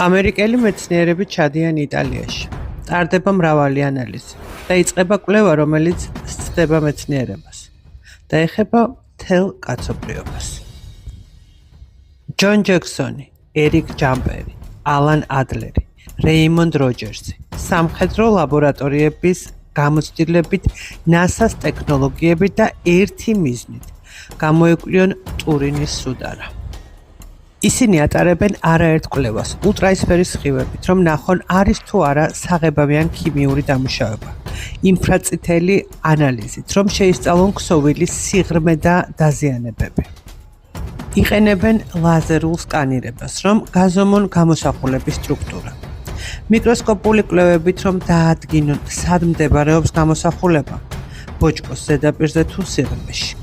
ამერიკელი მეცნიერები ჩადიან იტალიაში. ტარდება მრავალი ანალიზი და იწყება კვლევა, რომელიც სცდება მეცნიერებას და ეხება მთელ კაცობრიობას. ჯონ ჯექსონი, ერიკ ჯამპერი, ალან ადლერი, რეიმონდ როჯერსი სამხედრო ლაბორატორიების გამოცდილებით NASA-ს ტექნოლოგიებით და ერთი მიზნით გამოიკვლიონ ტურინის სუდარა. ისინი ატარებენ არაერთ კვლევას ულტრაისფერის სხივებით, რომ ნახონ არის თუ არა საღებავიან ქიმიური დამუშავება, ინფრაწითელი ანალიზით, რომ შეისწავლონ ქსოვილის სიღრმე და დაზიანებები. იყენებენ ლაზერულ სკანირებას, რომ გაზომონ გამოსახულების სტრუქტურა. მიკროსკოპული კვლევებით, რომ დაადგინონ, სად მდებარეობს გამოსახულება, ბოჭკოს ზედაპირზე თუ სიღრმეში.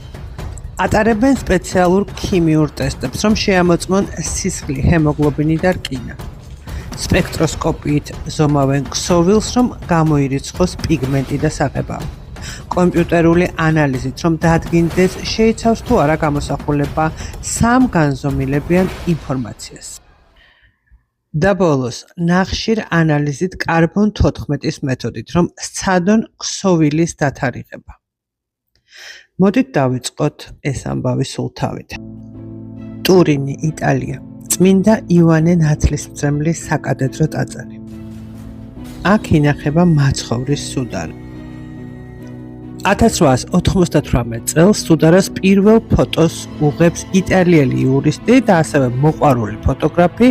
ატარებენ სპეციალურ ქიმიურ ტესტებს, რომ შეამოწმონ სისხლი, ჰემოგლობინი და რკინა. სპექტროსკოპიით ზომავენ ქსოვილს, რომ გამოირიცხოს პიგმენტი და საღებავი. კომპიუტერული ანალიზით, რომ დაადგინდეს, შეიცავს თუ არა გამოსახულება სამგანზომილებიან ინფორმაციას. და ბოლოს, ნახშირ ანალიზით კარბონ 14-ის მეთოდით, რომ სცადონ ქსოვილის დათარიღება. მოდით დავიწყოთ ეს ამბავი სულ თავით. ტურინი, იტალია. წმინდა იოანე ნათლისმცემლის საკათედრო ტაძარი. აქ ინახება მაცხოვრის სუდარა. 1898 წელს სუდარას პირველ ფოტოს უღებს იტალიელი იურისტი და ასევე მოყვარული ფოტოგრაფი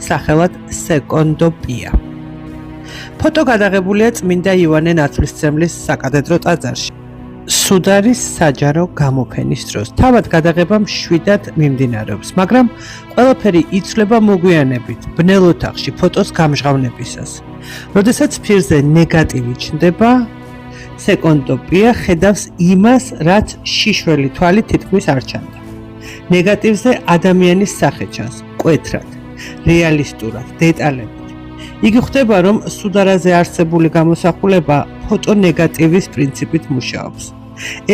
სახელად სეკონდო პია. ფოტო გადაღებულია წმინდა იოანე ნათლისმცემლის საკათედრო ტაძარში. სუდარის საჯარო გამოფენის დროს. თავად გადაღება მშვიდად მიმდინარეობს, მაგრამ ყველაფერი იცვლება მოგვიანებით, ბნელ ოთახში ფოტოს გამჟღავნებისას. როდესაც ფირზე ნეგატივი ჩნდება, სეკონდო პია ხედავს იმას, რაც შიშველი თვალით თითქმის არ ჩანდა. ნეგატივზე ადამიანის სახე ჩანს, მკვეთრად, რეალისტურად, დეტალებით. იგი ხვდება, რომ სუდარაზე არსებული გამოსახულება ფოტონეგატივის პრინციპით მუშაობს.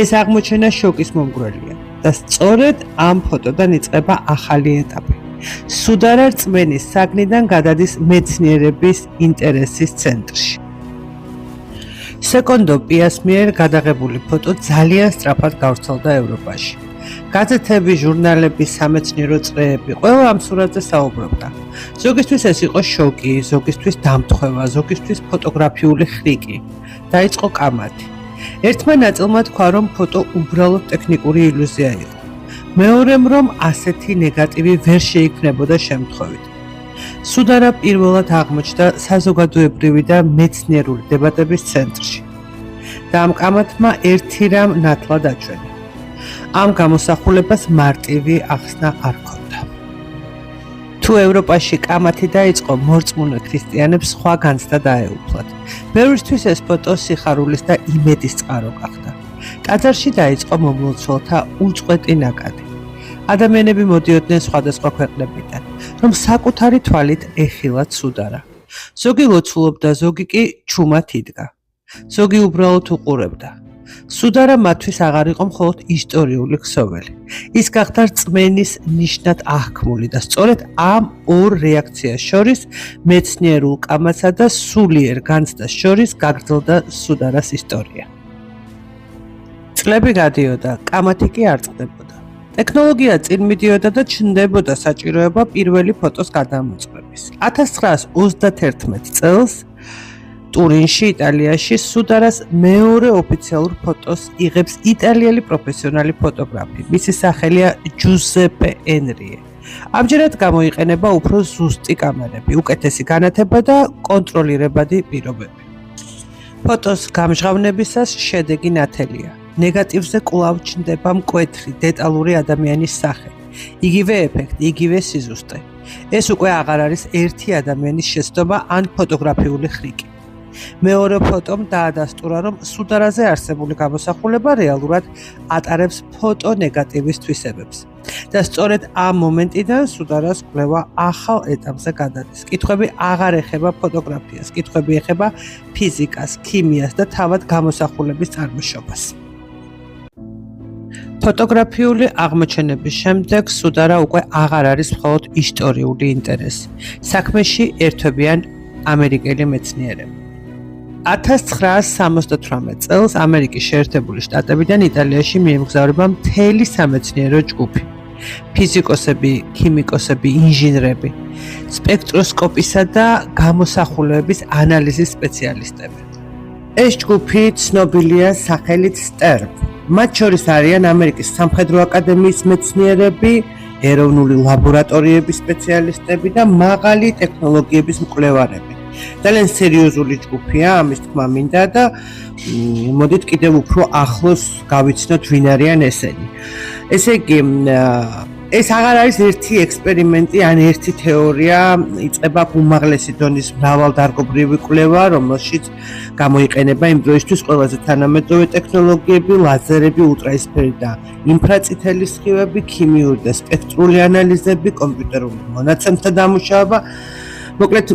ეს აღმოჩენა შოკის მომგვრელია და სწორედ ამ ფოტოდან იწყება ახალი ეტაპი. სუდარა რწმენის საგნიდან გადადის მეცნიერების ინტერესის ცენტრში. სეკონდო პიას მიერ გადაღებული ფოტო ძალიან სწრაფად გავრცელდა ევროპაში. გაზეთები, ჟურნალები, სამეცნიერო წრეები ყველა ამ სურათზე საუბრობდა. ზოგისთვის ეს იყო შოკი, ზოგისთვის დამთხევა, ზოგისთვის ფოტოგრაფიული ხრიკი. დაიწყო კამათი. ერთმა ნაწილმა თქვა, რომ ფოტო უბრალოდ ტექნიკური ილუზია იყო. მეორემ, რომ ასეთი ნეგატივი ვერ შეიქმნებოდა შემთხვევით. სუდარა პირველად აღმოჩნდა საზოგადოებრივი და მეცნიერული დებატების ცენტრში. და ამ კამათმა ერთი რამ ნათლად აჩვენა. ამ გამოსახულებას მარტივი ახსნა არ ჰქონდა. თუ ევროპაში კამათი დაიწყო, მორწმუნე ქრისტიანებს სხვა განცდა დაეუფლათ. ბევრისთვის ეს ფოტო სიხარულის და იმედის წყარო გახდა. ტაძარში დაიწყო მომლოცველთა უწყვეტი ნაკადი. ადამიანები მოდიოდნენ სხვადასხვა ქვეყნებიდან, რომ საკუთარი თვალით ეხილათ სუდარა. ზოგი ლოცულობდა, ზოგი კი ჩუმად იდგა. ზოგი უბრალოდ უყურებდა. სუდარა მათთვის აღარ იყო მხოლოდ ისტორიული ქსოველი. ის გახდა რწმენის ნიშნად აღქმული და სწორედ ამ ორ რეაქციას შორის, მეცნიერულ კამათსა და სულიერ განცდას შორის გაგრძელდა სუდარას ისტორია. წლები გადიოდა, კამათი კი არ წყდებოდა. ტექნოლოგია წინ მიდიოდა და ჩნდებოდა საჭიროება პირველი ფოტოს გადამოწმების. 1931 წელს ტურინში, იტალიაში, სუდარას მეორე ოფიციალურ ფოტოს იღებს იტალიელი პროფესიონალი ფოტოგრაფი. მისი სახელია ჯუზეპე ენრიე. ამჯერად გამოიყენება უფრო ზუსტი კამერები, უკეთესი განათება და კონტროლირებადი პირობები. ფოტოს გამჟღავნებისას შედეგი ნათელია. ნეგატივზე კვლავ ჩნდება მკვეთრი, დეტალური ადამიანის სახე. იგივე ეფექტი, იგივე სიზუსტე. ეს უკვე აღარ არის ერთი ადამიანის შეცდომა ან ფოტოგრაფიული ხრიკი. მეორე ფოტომ დაადასტურა, რომ სუდარაზე არსებული გამოსახულება რეალურად ატარებს ფოტონეგატივის თვისებებს. და სწორედ ამ მომენტიდან სუდარას კვლევა ახალ ეტაპზე გადადის. კითხვები აღარ ეხება ფოტოგრაფიას, კითხვები ეხება ფიზიკას, ქიმიას და თავად გამოსახულების წარმოშობას. ფოტოგრაფიული აღმოჩენების შემდეგ სუდარა უკვე აღარ არის მხოლოდ ისტორიული ინტერესი. საქმეში ერთვებიან ამერიკელი მეცნიერები. 1978 წელს ამერიკის შეერთებული შტატებიდან იტალიაში მიემგზავრება მთელი სამეცნიერო ჯგუფი. ფიზიკოსები, ქიმიკოსები, ინჟინრები, სპექტროსკოპისა და გამოსახულებების ანალიზის სპეციალისტები. ეს ჯგუფი ცნობილია სახელით STERN. მათ შორის არიან ამერიკის სამხედრო აკადემიის მეცნიერები, ეროვნული ლაბორატორიების სპეციალისტები და მაღალი ტექნოლოგიების მკვლევარები. ძალიან სერიოზული ჯგუფია, ამის თქმა მინდა და მოდით კიდევ უფრო ახლოს გავიცნოთ ვინ არიან ესენი. ესე იგი, ეს აღარ არის ერთი ექსპერიმენტი, ან ერთი თეორია, იწყება უმაღლესი დონის მრავალდარგობრივი კვლევა, რომელშიც გამოიყენება იმ დროისთვის ყველაზე თანამედროვე ტექნოლოგიები, ლაზერები, ულტრაისფერი და ინფრაწითელი სხივები, ქიმიური და სპექტრული ანალიზები, კომპიუტერული მონაცემთა დამუშავება. მოკლედ,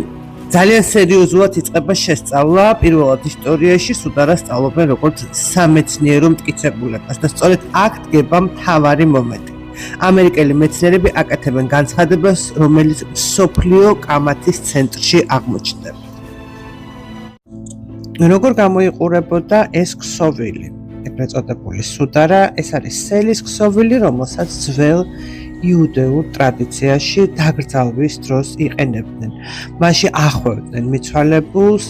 ძალიან სერიოზულად იწყება შესწავლა პირველად ისტორიაში სუდარას სწავლობენ როგორც სამეცნიერო მტკიცებულებას და სწორედ აქ დგება მთავარი მომენტი. ამერიკელი მეცნიერები აკეთებენ განცხადებას, რომელიც მსოფლიო კამათის ცენტრში აღმოჩნდება. როგორ გამოიყურებოდა ეს ქსოვილი, ეგრეთ წოდებული სუდარა, ეს არის სელის ქსოვილი, რომელსაც ძველ იუდეურ ტრადიციაში დაკრძალვის დროს იყენებდნენ. მასში ახვევდნენ მიცვალებულს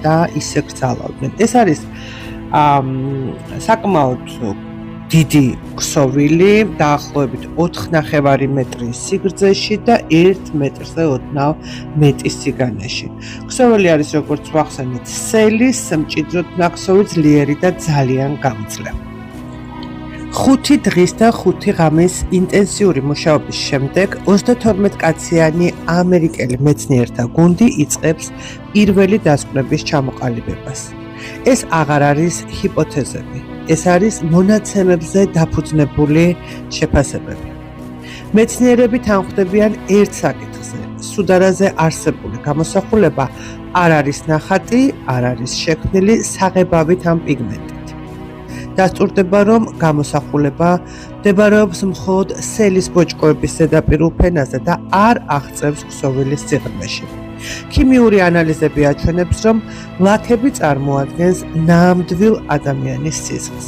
და ისე კრძალავდნენ. ეს არის საკმაოდ დიდი ქსოვილი, დაახლოებით 4,5 მეტრის სიგრძეში და 1 მეტრზე ოდნავ მეტი სიგანეში. ქსოვილი არის როგორც ვახსენეთ სელის, მჭიდროდ ნაქსოვი, ძლიერი და ძალიან გამძლე. 5 დღის და 5 ღამის ინტენსიური მუშაობის შემდეგ 32 კაციანი ამერიკელი მეცნიერთა გუნდი იწყებს პირველი დასკვნების ჩამოყალიბებას. ეს აღარ არის ჰიპოთეზები, ეს არის მონაცემებზე დაფუძნებული შეფასებები. მეცნიერები თანხმდებიან ერთ საკითხზე: სუდარაზე არსებული გამოსახულება არ არის ნახატი, არ არის შექმნილი საღებავით ან პიგმენტით. დასტურდება, რომ გამოსახულება მდებარეობს მხოლოდ სელის ბოჭკოების ზედაპირულ ფენაზე და არ აღწევს ქსოვილის სიღრმეში. ქიმიური ანალიზები აჩვენებს, რომ ლაქები წარმოადგენს ნამდვილ ადამიანის სისხლს.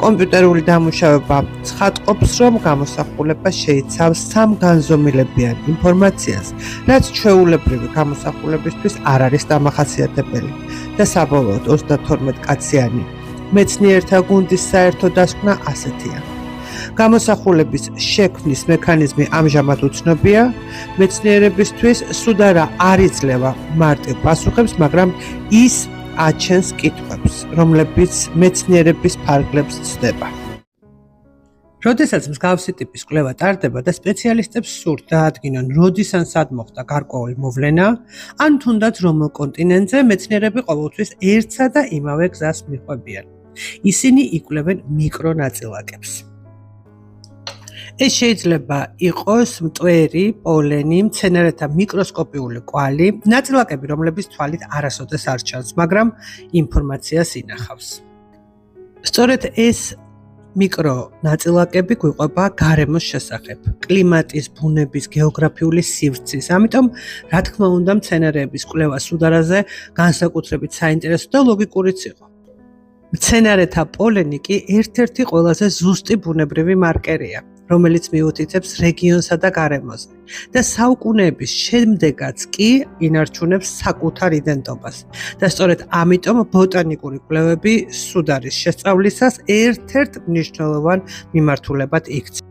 კომპიუტერული დამუშავება ცხადყოფს, რომ გამოსახულება შეიცავს სამგანზომილებიან ინფორმაციას, რაც ჩვეულებრივი გამოსახულებისთვის არ არის დამახასიათებელი და საბოლოოდ 32 კაციანი მეცნიერთა გუნდის საერთო დასკვნა ასეთია. გამოსახულების შექმნის მექანიზმი ამჟამად უცნობია. მეცნიერებისთვის სუდარა არ იძლევა მარტივ პასუხებს, მაგრამ ის აჩენს კითხვებს, რომლებიც მეცნიერების ფარგლებს ცდება. როდესაც მსგავსი ტიპის კვლევა ტარდება და სპეციალისტებს სურთ დაადგინონ, როდის ან სად მოხდა გარკვეული მოვლენა, ან თუნდაც რომელ კონტინენტზე, მეცნიერები ყოველთვის ერთსა და იმავე გზას მიჰყვებიან. ისინი იკვლევენ მიკრონაწილაკებს. ეს შეიძლება იყოს მტვერი, პოლენი, მცენარეთა მიკროსკოპიული კვალი, ნაწილაკები, რომლების თვალით არასოდეს არ ჩანს, მაგრამ ინფორმაციას ინახავს. სწორედ ეს მიკრონაწილაკები გვიყვება გარემოს შესახებ, კლიმატის, ბუნების, გეოგრაფიული სივრცის. ამიტომ, რა თქმა უნდა, მცენარეების კვლევა სუდარაზე განსაკუთრებით საინტერესო და ლოგიკურიც იყო. მცენარეთა პოლენი კი ერთ-ერთი ყველაზე ზუსტი ბუნებრივი მარკერია, რომელიც მიუთითებს რეგიონსა და გარემოზე და საუკუნეების შემდეგაც კი ინარჩუნებს საკუთარ იდენტობას. და სწორედ ამიტომ ბოტანიკური კვლევები სუდარის შესწავლისას ერთ-ერთ მნიშვნელოვან მიმართულებად იქცა.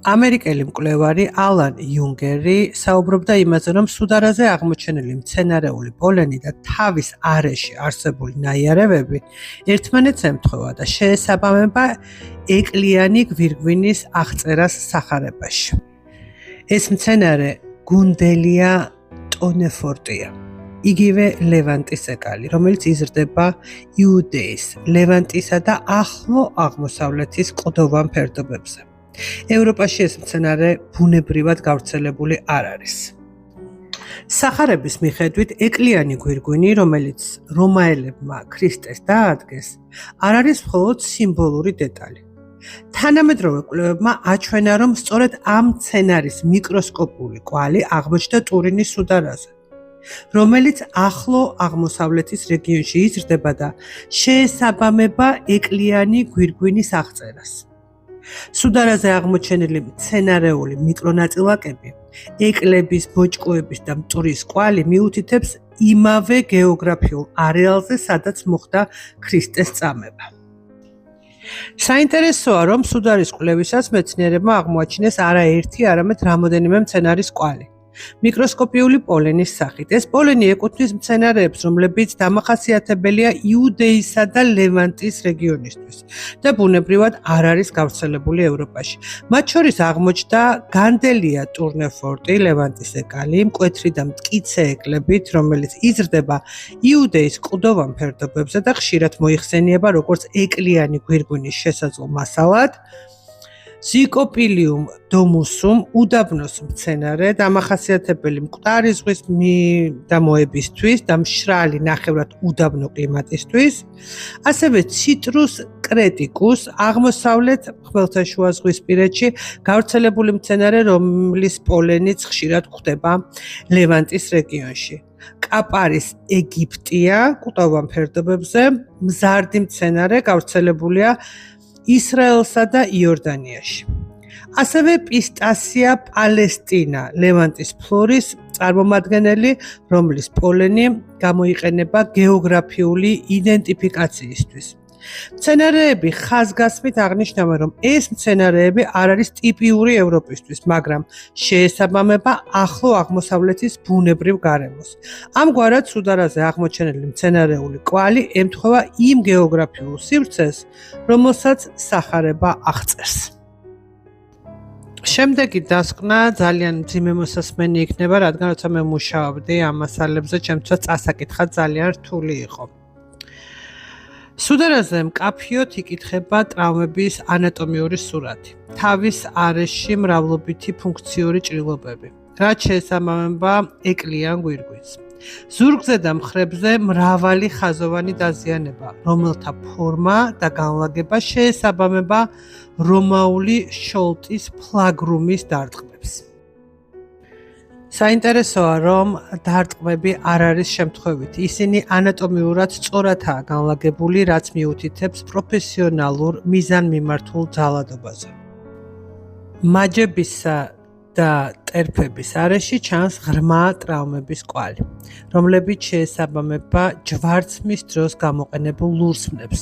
ამერიკელი მკვლევარი ალან იუნგერი საუბრობდა იმაზე, რომ სუდარაზე აღმოჩენილი მცენარეული პოლენი და თავის არეში არსებული ნაიარევები ერთმანეთს ემთხვევა და შეესაბამება ეკლიანი გვირგვინის აღწერას სახარებაში. ეს მცენარე გუნდელია ტონეფორტია, იგივე ლევანტის ეკალი, რომელიც იზრდება იუდეის, ლევანტისა და ახლო აღმოსავლეთის კლდოვან ფერდობებზე. ევროპაში ეს მცენარე ბუნებრივად გავრცელებული არ არის. სახარების მიხედვით ეკლიანი გვირგვინი, რომელიც რომაელებმა ქრისტეს დაადგეს, არ არის მხოლოდ სიმბოლური დეტალი. თანამედროვე კვლევებმა აჩვენა, რომ სწორედ ამ მცენარის მიკროსკოპული კვალი აღმოჩნდა ტურინის სუდარაზე, რომელიც ახლო აღმოსავლეთის რეგიონში იზრდება და შეესაბამება ეკლიანი გვირგვინის აღწერას. სუდარაზე აღმოჩენილი მცენარეული მიკრონაწილაკები, ეკლების, ბოჭკოების და მტვრის კვალი მიუთითებს იმავე გეოგრაფიულ არეალზე, სადაც მოხდა ქრისტეს წამება. საინტერესოა, რომ სუდარის კვლევისას მეცნიერებმა აღმოაჩინეს არა ერთი, არამედ რამოდენიმე მცენარის კვალი. მიკროსკოპიული პოლენის სახით. ეს პოლენი ეკუთვნის მცენარეებს, რომლებიც დამახასიათებელია იუდეისა და ლევანტის რეგიონისთვის და ბუნებრივად არ არის გავრცელებული ევროპაში. მათ შორის აღმოჩნდა განდელია ტურნეფორტი, ლევანტის ეკალი, მკვეთრი და მტკიცე ეკლებით, რომელიც იზრდება იუდეის კლდოვან ფერდობებზე და ხშირად მოიხსენიება როგორც ეკლიანი გვირგვინის შესაძლო მასალად. ზიკოპილიუმ დომუსუმ უდაბნოს მცენარე, დამახასიათებელი მკვდარი ზღვის მიდამოებისთვის და მშრალი ნახევრად უდაბნო კლიმატისთვის, ასევე ციტრუს კრეტიკუს, აღმოსავლეთ ხმელთაშუაზღვისპირეთში გავრცელებული მცენარე, რომლის პოლენიც ხშირად გვხვდება ლევანტის რეგიონში. კაპარის ეგიპტია, კლდოვან ფერდობებზე, მზარდი მცენარე, გავრცელებულია ისრაელსა და იორდანიაში. ასევე პისტასია პალესტინა, ლევანტის ფლორის წარმომადგენელი, რომლის პოლენი გამოიყენება გეოგრაფიული იდენტიფიკაციისთვის. მცენარეები ხაზგასმით აღნიშნავენ, რომ ეს მცენარეები არ არის ტიპიური ევროპისთვის, მაგრამ შეესაბამება ახლო აღმოსავლეთის ბუნებრივ გარემოს. ამგვარად, სუდარაზე აღმოჩენილი მცენარეული კვალი ემთხვევა იმ გეოგრაფიულ სივრცეს, რომელსაც სახარება აღწერს. შემდეგი დასკვნა ძალიან მძიმე მოსასმენი იქნება, რადგან როცა მე მუშაობდი ამ მასალებზე, ჩემთვის წასაკითხა ძალიან რთული იყო. სუდარაზე მკაფიოდ იკითხება ტრავმების ანატომიური სურათი, თავის არეში მრავლობითი ფუნქციური ჭრილობები, რაც შეესაბამება ეკლიან გვირგვინს. ზურგზე და მხრებზე მრავალი ხაზოვანი დაზიანება, რომელთა ფორმა და განლაგება შეესაბამება რომაული შოლტის ფლაგრუმის დარტყმებს. საინტერესოა, რომ დარტყმები არ არის შემთხვევითი. ისინი ანატომიურად სწორადაა განლაგებული, რაც მიუთითებს პროფესიონალურ მიზანმიმართულ ძალადობაზე. მაჯებისა და ტერფების არეში ჩანს ღრმა ტრავმების კვალი, რომლებიც შეესაბამება ჯვარცმის დროს გამოყენებულ ლურსმნებს.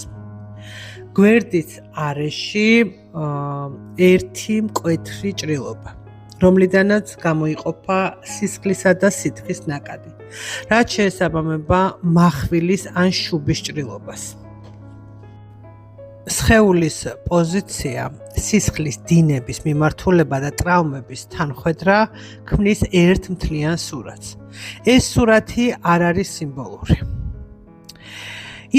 გვერდის არეში ერთი მკვეთრი ჭრილობა, რომლიდანაც გამოიყოფა სისხლისა და სითხის ნაკადი, რაც შეესაბამება מחვილის ან შუბის ჭრილობას. სხეულის პოზიცია, სისხლის დინების მიმართულება და ტრავმების თანხვედრა ქმნის ერთ მთლიან სურათს. ეს სურათი არ არის სიმბოლური.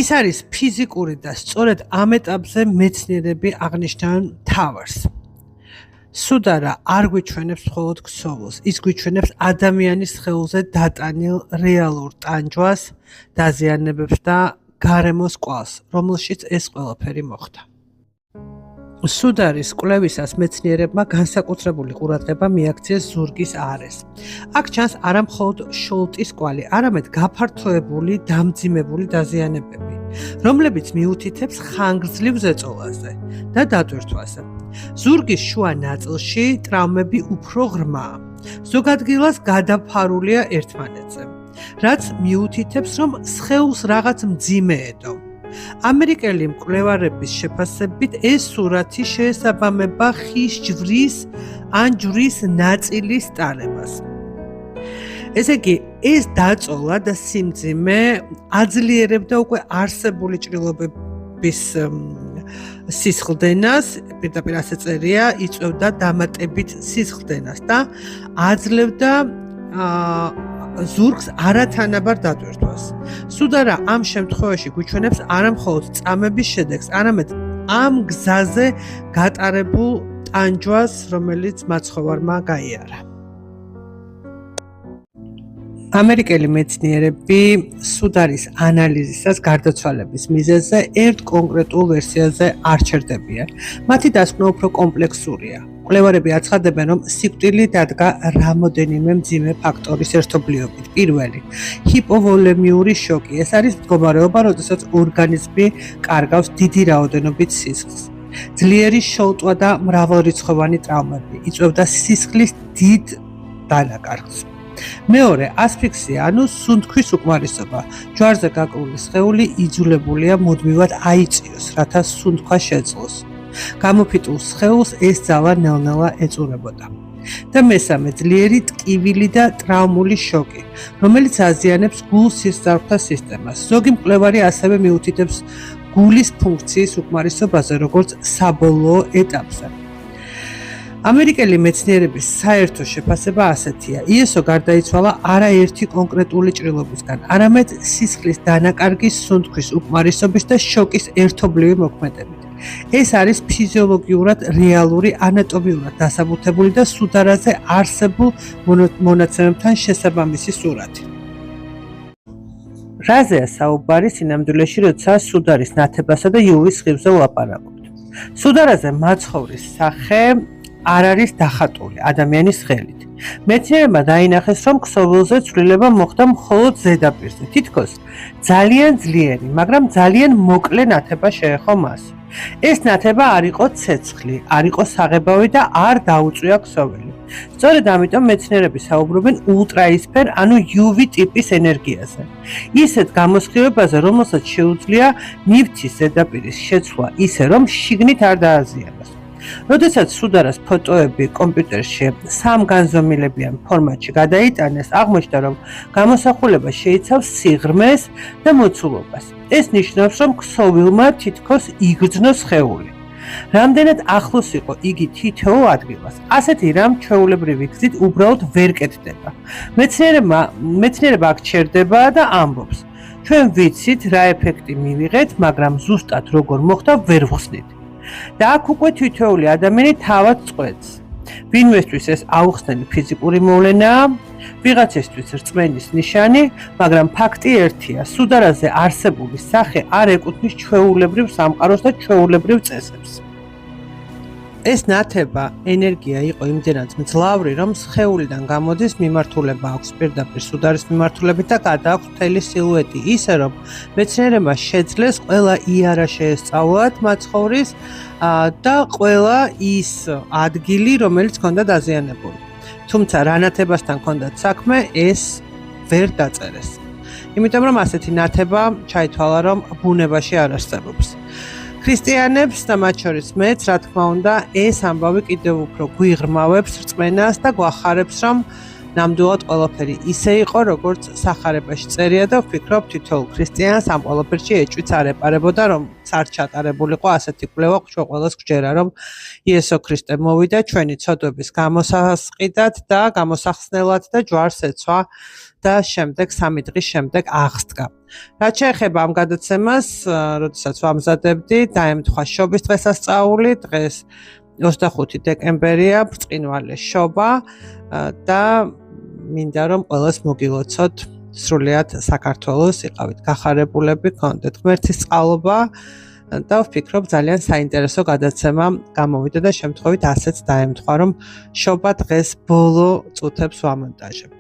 ის არის ფიზიკური და სწორედ ამ ეტაპზე მეცნიერები აღნიშნავენ მთავარს. სუდარა არ გვიჩვენებს მხოლოდ ქსოვილს, ის გვიჩვენებს ადამიანის სხეულზე დატანილ რეალურ ტანჯვას, დაზიანებებს და გარემოს კვალს, რომელშიც ეს ყველაფერი მოხდა. სუდარის კვლევისას მეცნიერებმა განსაკუთრებული ყურადღება მიაქციეს ზურგის არეს. აქ ჩანს არა მხოლოდ შოლტის კვალი, არამედ გაფართოებული, დამძიმებული დაზიანებები, რომლებიც მიუთითებს ხანგრძლივ ზეწოლაზე და დატვირთვაზე. ზურგის შუა ნაწილში ტრავმები უფრო ღრმაა, ზოგ ადგილას გადაფარულია ერთმანეთზე, რაც მიუთითებს, რომ სხეულს რაღაც მძიმე ედო. ამერიკელი მკვლევარების შეფასებით ეს სურათი შეესაბამება ხის ჯვრის ან ჯვრის ნაწილის ტარებას. ესე იგი, ეს დაწოლა და სიმძიმე აძლიერებდა უკვე არსებული ჭრილობების სისხლდენას, პირდაპირ ასე წერია, იწვევდა დამატებით სისხლდენას და აძლევდა ზურგს არათანაბარ დატვირთვას. სუდარა ამ შემთხვევაში გვიჩვენებს არა მხოლოდ წამების შედეგს, არამედ ამ გზაზე გატარებულ ტანჯვას, რომელიც მაცხოვარმა გაიარა. ამერიკელი მეცნიერები სუდარის ანალიზისას გარდაცვალების მიზეზზე ერთ კონკრეტულ ვერსიაზე არ ჩერდებიან. მათი დასკვნა უფრო კომპლექსურია. მკვლევარები აცხადებენ, რომ სიკვდილი დადგა რამოდენიმე მძიმე ფაქტორის ერთობლიობით. პირველი, ჰიპოვოლემიური შოკი. ეს არის მდგომარეობა, როდესაც ორგანიზმი კარგავს დიდი რაოდენობით სისხლს. ძლიერი შოლტვა და მრავალრიცხოვანი ტრავმები იწვევდა სისხლის დიდ დანაკარგს. მეორე, ასფიქსია, ანუ სუნთქვის უკმარისობა. ჯვარზე გაკრული სხეული იძულებულია მუდმივად აიწიოს, რათა სუნთქვა შეძლოს. გამოფიტულ სხეულს ეს ძალა ნელ-ნელა ეწურებოდა. და მესამე, ძლიერი ტკივილი და ტრავმული შოკი, რომელიც აზიანებს გულ-სისხლძარღვთა სისტემას. ზოგი მკვლევარი ასევე მიუთითებს გულის ფუნქციის უკმარისობაზე, როგორც საბოლოო ეტაპზე. ამერიკელი მეცნიერების საერთო შეფასება ასეთია: იესო გარდაიცვალა არაერთი კონკრეტული ჭრილობისგან, არამედ სისხლის დანაკარგის, სუნთქვის უკმარისობის და შოკის ერთობლივი მოქმედებით. ეს არის ფიზიოლოგიურად რეალური, ანატომიურად დასაბუთებული და სუდარაზე არსებულ მონაცემებთან შესაბამისი სურათი. რაზეა საუბარი სინამდვილეში, როცა სუდარის ნათებასა და იუვის სხივზე ვლაპარაკობთ? სუდარაზე მაცხოვრის სახე არ არის დახატული ადამიანის ხელით. მეცნიერებმა დაინახეს, რომ ქსოვილზე ცვლილება მოხდა მხოლოდ ზედაპირზე, თითქოს ძალიან ძლიერი, მაგრამ ძალიან მოკლე ნათება შეეხო მას. ეს ნათება არ იყო ცეცხლი, არ იყო საღებავი და არ დაუწვია ქსოვილი. სწორედ ამიტომ მეცნიერები საუბრობენ ულტრაისფერ, ანუ UV ტიპის ენერგიაზე. ისეთ გამოსხივებაზე, რომელსაც შეუძლია ნივთის ზედაპირის შეცვლა ისე, რომ შიგნით არ დააზიანოს. როდესაც სუდარას ფოტოები კომპიუტერში სამგანზომილებიან ფორმატში გადაიტანეს, აღმოჩნდა, რომ გამოსახულება შეიცავს სიღრმეს და მოცულობას. ეს ნიშნავს, რომ ქსოვილმა თითქოს იგრძნო სხეული. რამდენად ახლოს იყო იგი თითოეულ ადგილას. ასეთი რამ ჩვეულებრივი გზით უბრალოდ ვერ კეთდება. მეცნიერება აქ ჩერდება და ამბობს: ჩვენ ვიცით, რა ეფექტი მივიღეთ, მაგრამ ზუსტად როგორ მოხდა, ვერ ვხსნით. და აქ უკვე თითოეული ადამიანი თავად წყვეტს. ვინმესთვის ეს აუხსნელი ფიზიკური მოვლენაა, ვიღაცისთვის რწმენის ნიშანი, მაგრამ ფაქტი ერთია: სუდარაზე არსებული სახე არ ეკუთვნის ჩვეულებრივ სამყაროს და ჩვეულებრივ წესებს. ეს ნათება ენერგია იყო იმდენად მძლავრი, რომ სხეულიდან გამოდის მიმართულება აქვს პირდაპირ სუდარის მიმართულებით და გადააქვს მთელი სილუეტი, ისე რომ მეცნიერებმა შეძლეს ყველა იარა შეესწავლათ მაცხოვრის და ყველა ის ადგილი, რომელიც ჰქონდა დაზიანებული. თუმცა რა ნათებასთან ჰქონდათ საქმე, ეს ვერ დაწერეს. იმიტომ რომ ასეთი ნათება ჩაითვალა, რომ ბუნებაში არ არსებობს. ქრისტიანებს და მათ შორის მეც, რა თქმა უნდა, ეს ამბავი კიდევ უფრო გვიღრმავებს რწმენას და გვახარებს, რომ ნამდვილად ყველაფერი ისე იყო, როგორც სახარებაში წერია და ვფიქრობ, თითოეულ ქრისტიანს ამ ყველაფერში ეჭვიც არ ეპარებოდა, რომ არ ჩატარებულიყო ასეთი კვლევა, ჩვენ ყველას გვჯერა, რომ იესო ქრისტე მოვიდა ჩვენი ცოდვების გამოსასყიდად და გამოსახსნელად და ჯვარს ეცვა და შემდეგ 3 დღის შემდეგ აღსდგა. რაც შეეხება ამ გადაცემას, როდესაც ვამზადებდი, დაემთხვა შობის დღესასწაული, დღეს 25 დეკემბერია, ბრწყინვალე შობა და მინდა რომ ყველას მოგილოცოთ სრულიად საქართველოს, იყავით გახარებულები, გქონდეთ ღმერთის წყალობა და ვფიქრობ ძალიან საინტერესო გადაცემა გამოვიდა და შემთხვევით ასეც დაემთხვა, რომ შობა დღეს ბოლო წუთებს ვამონტაჟებ.